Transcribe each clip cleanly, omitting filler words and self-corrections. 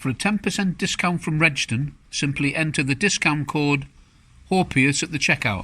For a 10% discount from Regton, simply enter the discount code HOPEUS at the checkout.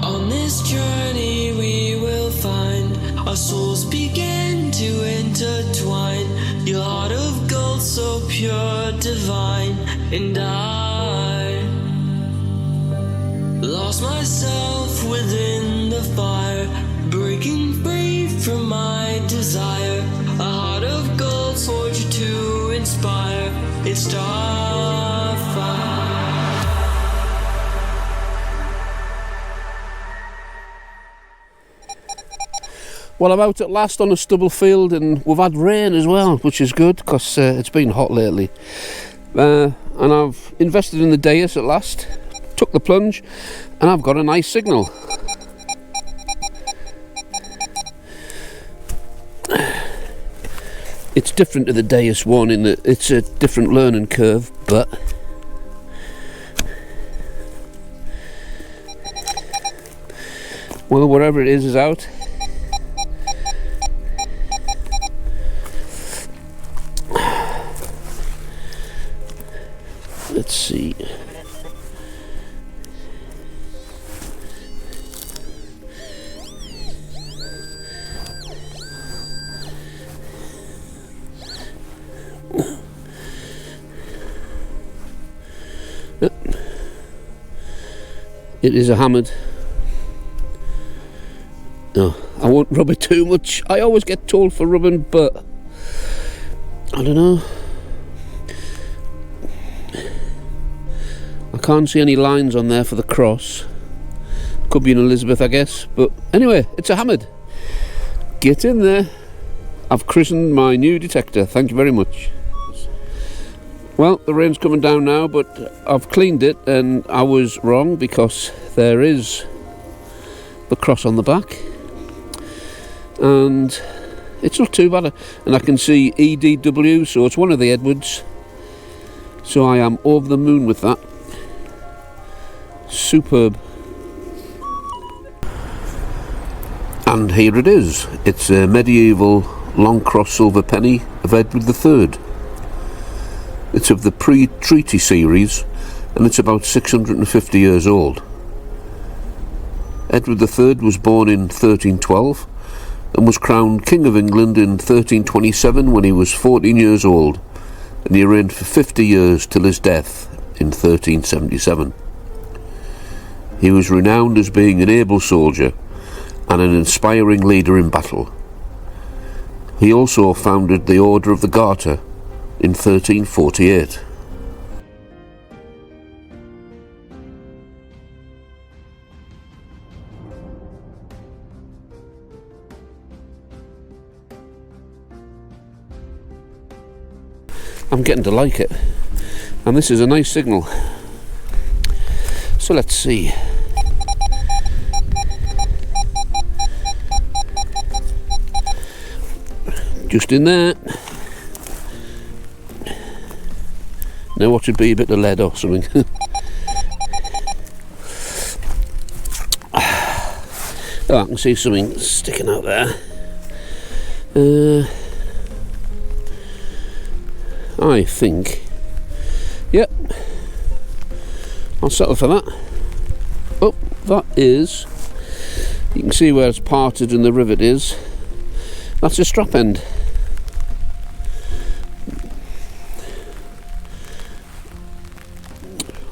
On this journey we will find our souls begin to intertwine. Your heart of gold so pure, divine, and I lost myself within the fire, breaking free from my desire. A heart of gold forged to inspire. It's starfire. Well, I'm out at last on a stubble field, and we've had rain as well, which is good because it's been hot lately. And I've invested in the DEUS at last, took the plunge, and I've got a nice signal. It's different to the DEUS one in that it's a different learning curve, but well, whatever it is out. Let's see. It is a hammered. No, I won't rub it too much. I always get told for rubbing, but I don't know. I can't see any lines on there for the cross. Could be an Elizabeth, I guess. But anyway, it's a hammered. Get in there. I've christened my new detector. Thank you very much. Well, the rain's coming down now, but I've cleaned it and I was wrong because there is the cross on the back. And it's not too bad. And I can see EDW, so it's one of the Edwards. So I am over the moon with that. Superb. And here it is. It's a medieval long cross silver penny of Edward III. It's of the pre-treaty series and it's about 650 years old. Edward III was born in 1312 and was crowned King of England in 1327 when he was 14 years old, and he reigned for 50 years till his death in 1377. He was renowned as being an able soldier and an inspiring leader in battle. He also founded the Order of the Garter in 1348. I'm getting to like it, and this is a nice signal. So let's see. Just in there. Now what should be a bit of lead or something. Oh, I can see something sticking out there. I think, yep, I'll settle for that. Oh, that is, you can see where it's parted and the rivet is. That's a strap end.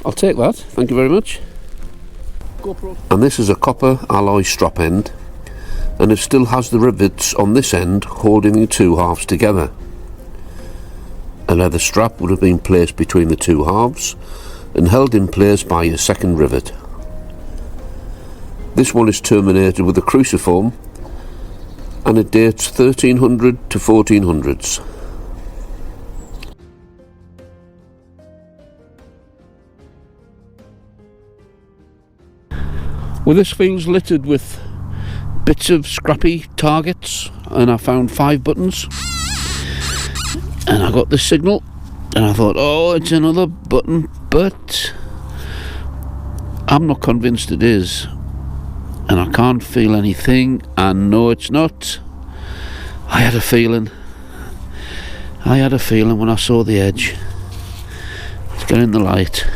I'll take that, thank you very much. GoPro. And this is a copper alloy strap end, and it still has the rivets on this end holding the two halves together. A leather strap would have been placed between the two halves and held in place by a second rivet. This one is terminated with a cruciform and it dates 1300 to 1400s. Well, this field's littered with bits of scrappy targets, and I found 5 buttons. And I got this signal, And I thought, oh, it's another button, but I'm not convinced it is. And I can't feel anything, and no, it's not. I had a feeling when I saw the edge. Let's get in the light.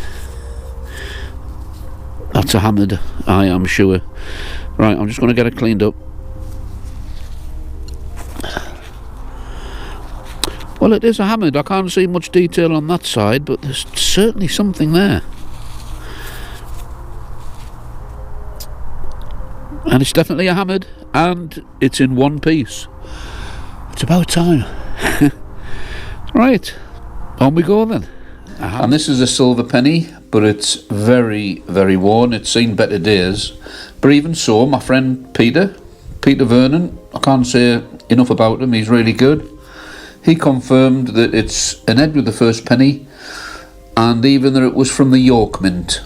That's a hammered, I am sure. Right, I'm just going to get it cleaned up. Well, it is a hammered. I can't see much detail on that side, but there's certainly something there. And it's definitely a hammered, and it's in one piece. It's about time. Right, on we go then. And this is a silver penny, but it's very, very worn. It's seen better days. But even so, my friend Peter Vernon, I can't say enough about him, he's really good. He confirmed that it's an Edward the First penny, and even that it was from the York Mint.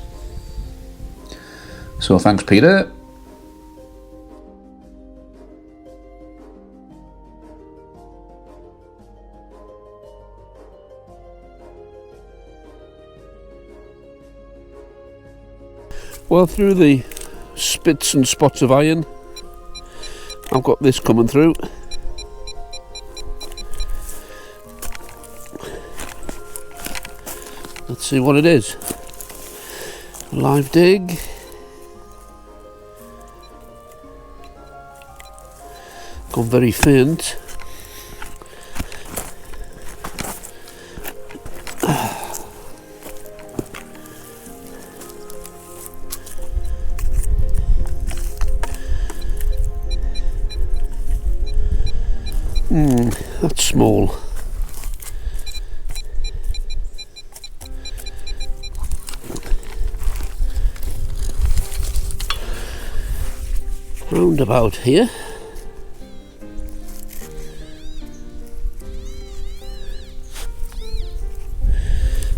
So thanks, Peter. Well, through the spits and spots of iron, I've got this coming through. Let's see what it is. Live dig. Gone very faint. That's small. Round about here.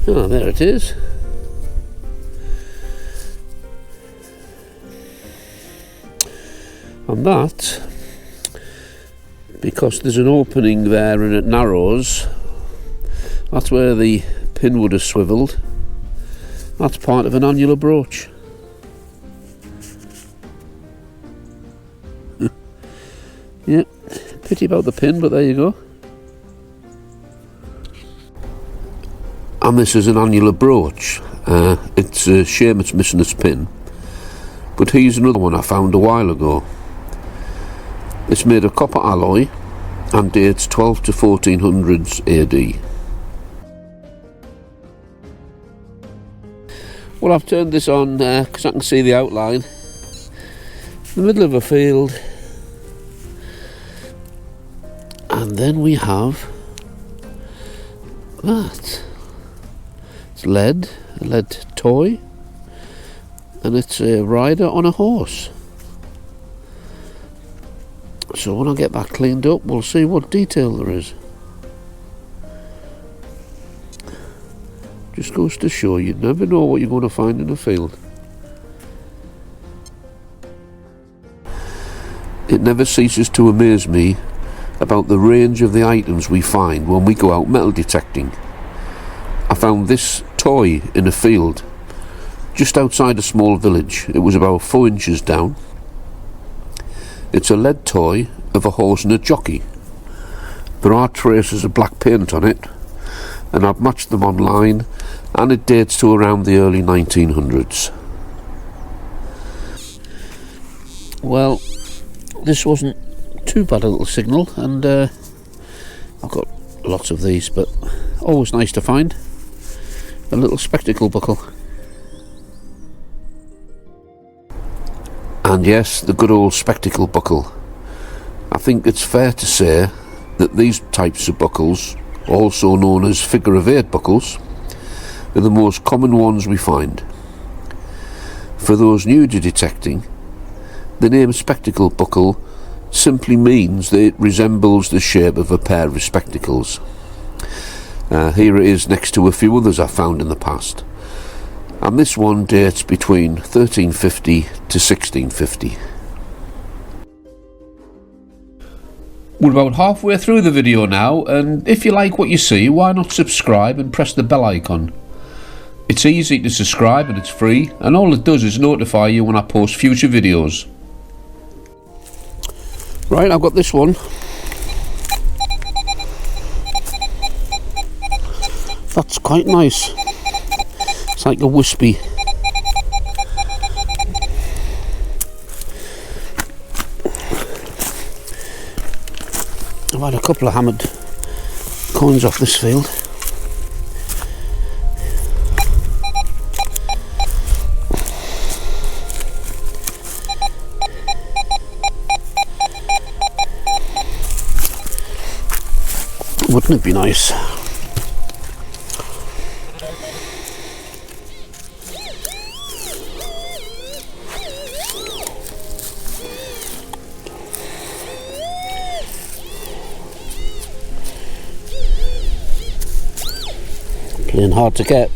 Oh, there it is. And that, because there's an opening there and it narrows, that's where the pin would have swiveled. That's part of an annular brooch. Yeah, pity about the pin, but there you go. And this is an annular brooch. It's a shame it's missing its pin, but here's another one I found a while ago. It's made of copper alloy and dates 12 to 1400s AD. Well, I've turned this on because I can see the outline. In the middle of a field. And then we have that. It's lead, a lead toy, and it's a rider on a horse. So when I get that cleaned up, we'll see what detail there is. Just goes to show you never know what you're going to find in a field. It never ceases to amaze me about the range of the items we find when we go out metal detecting. I found this toy in a field just outside a small village. It was about 4 inches down. It's a lead toy of a horse and a jockey. There are traces of black paint on it, and I've matched them online, and it dates to around the early 1900s. Well, this wasn't too bad a little signal, and I've got lots of these, but always nice to find a little spectacle buckle. And yes, the good old spectacle buckle. I think it's fair to say that these types of buckles, also known as figure of 8 buckles, are the most common ones we find. For those new to detecting, the name spectacle buckle simply means that it resembles the shape of a pair of spectacles. Here it is next to a few others I've found in the past, and this one dates between 1350 to 1650. We're about halfway through the video now, and if you like what you see, why not subscribe and press the bell icon. It's easy to subscribe and it's free, and all it does is notify you when I post future videos. Right, I've got this one. That's quite nice. It's like a wispy. I've had a couple of hammered coins off this field. Wouldn't it be nice? Playing hard to get.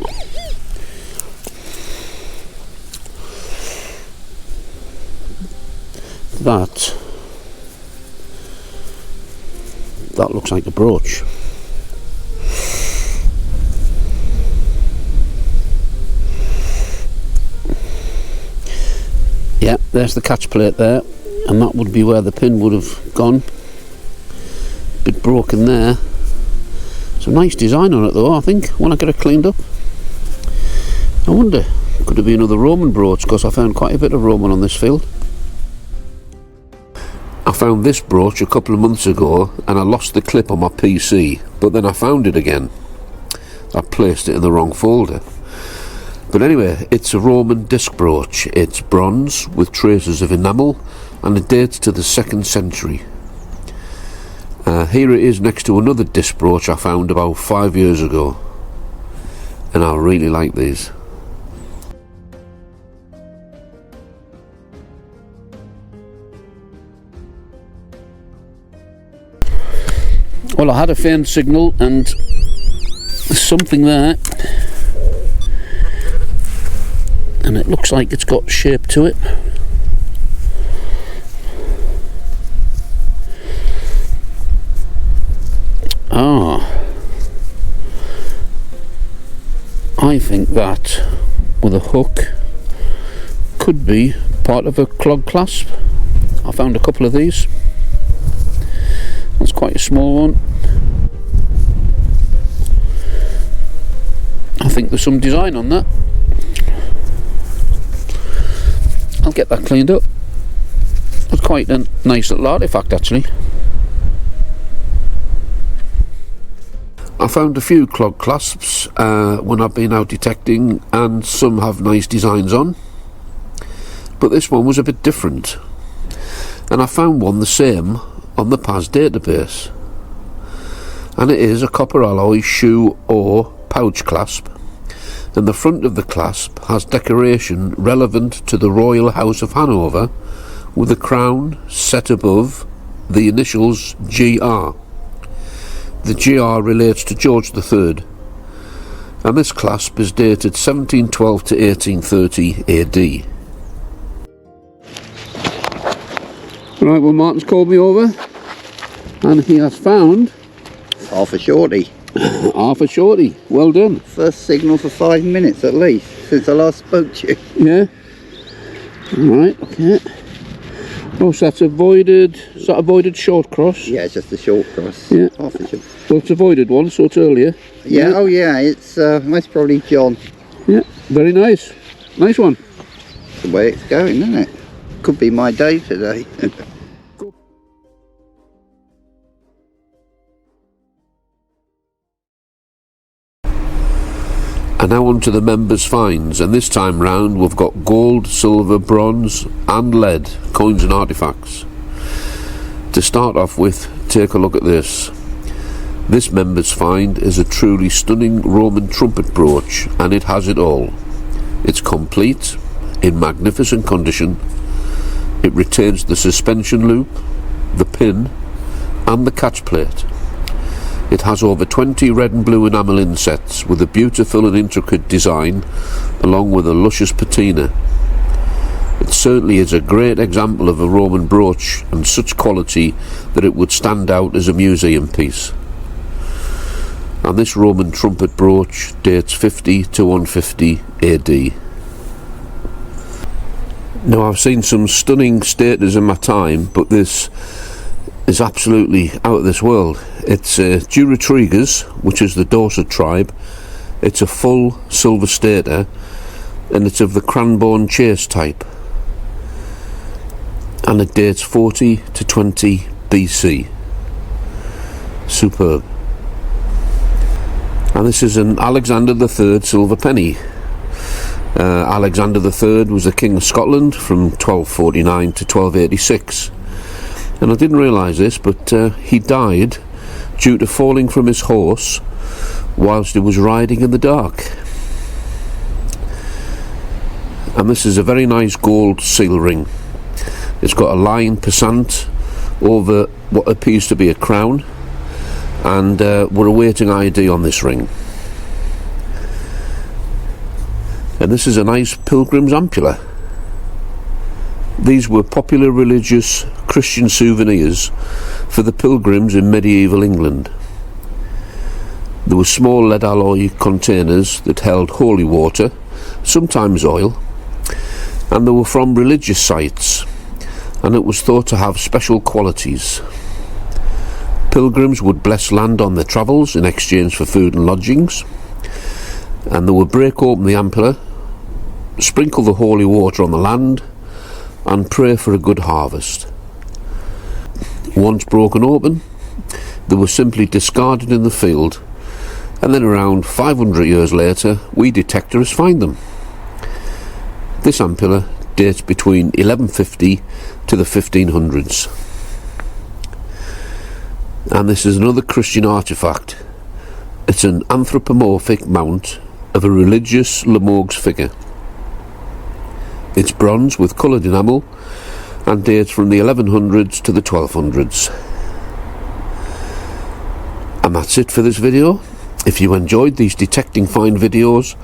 That looks like a brooch. Yeah, there's the catch plate there, and that would be where the pin would have gone. Bit broken there. Some nice design on it though, I think, when I get it cleaned up. I wonder, could it be another Roman brooch, because I found quite a bit of Roman on this field. I found this brooch a couple of months ago and I lost the clip on my PC, but then I found it again. I placed it in the wrong folder. But anyway, it's a Roman disc brooch. It's bronze with traces of enamel and it dates to the 2nd century. Here it is next to another disc brooch I found about 5 years ago, and I really like these. Well, I had a faint signal and there's something there, and it looks like it's got shape to it. I think that with a hook could be part of a clog clasp. I found a couple of these. That's quite a small one. I think there's some design on that. I'll get that cleaned up. That's quite a nice little artefact actually. I found a few clog clasps when I've been out detecting, and some have nice designs on, but this one was a bit different, and I found one the same on the PAS database, and it is a copper alloy shoe or pouch clasp, and the front of the clasp has decoration relevant to the Royal House of Hanover, with a crown set above the initials GR. The GR relates to George III, and this clasp is dated 1712 to 1830 AD. Right, well, Martin's called me over, and he has found half a shorty. Half a shorty. Well done. First signal for 5 minutes at least since I last spoke to you. Yeah. Right. Okay. Oh, so that's avoided. Is that avoided short cross? Yeah, it's just a short cross. Yeah. Half a short. Well, it's avoided one, so it's earlier. Yeah. Oh, yeah. It's most probably John. Yeah. Very nice. Nice one. That's the way it's going, isn't it? Could be my day today. And now on to the members' finds, and this time round we've got gold, silver, bronze and lead coins and artefacts. To start off with, take a look at this. This members' find is a truly stunning Roman trumpet brooch, and it has it all. It's complete, in magnificent condition. It retains the suspension loop, the pin and the catch plate. It has over 20 red and blue enamel insets with a beautiful and intricate design, along with a luscious patina. It certainly is a great example of a Roman brooch, and such quality that it would stand out as a museum piece. And this Roman trumpet brooch dates 50 to 150 AD. Now, I've seen some stunning status in my time, but this is absolutely out of this world. It's Durotriges, which is the Dorset tribe. It's a full silver stater, and it's of the cranbone chase type, and it dates 40 to 20 BC. Superb. And this is an Alexander III silver penny. Alexander III was the King of Scotland from 1249 to 1286, and I didn't realise this, but he died due to falling from his horse whilst he was riding in the dark. And this is a very nice gold seal ring. It's got a line passant over what appears to be a crown, and we're awaiting ID on this ring. And this is a nice pilgrim's ampulla. These were popular religious Christian souvenirs for the pilgrims in medieval England. There were small lead alloy containers that held holy water, sometimes oil, and they were from religious sites, and it was thought to have special qualities. Pilgrims would bless land on their travels in exchange for food and lodgings, and they would break open the ampulla, sprinkle the holy water on the land, and pray for a good harvest. Once broken open, they were simply discarded in the field, and then around 500 years later we detectors find them. This ampulla dates between 1150 to the 1500s. And this is another Christian artefact. It's an anthropomorphic mount of a religious Limoges figure. It's bronze with coloured enamel and dates from the 1100s to the 1200s. And that's it for this video. If you enjoyed these detecting find videos,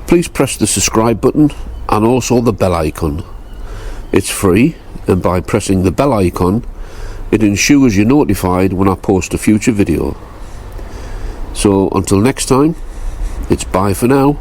please press the subscribe button and also the bell icon. It's free, and by pressing the bell icon it ensures you're notified when I post a future video. So until next time, it's bye for now.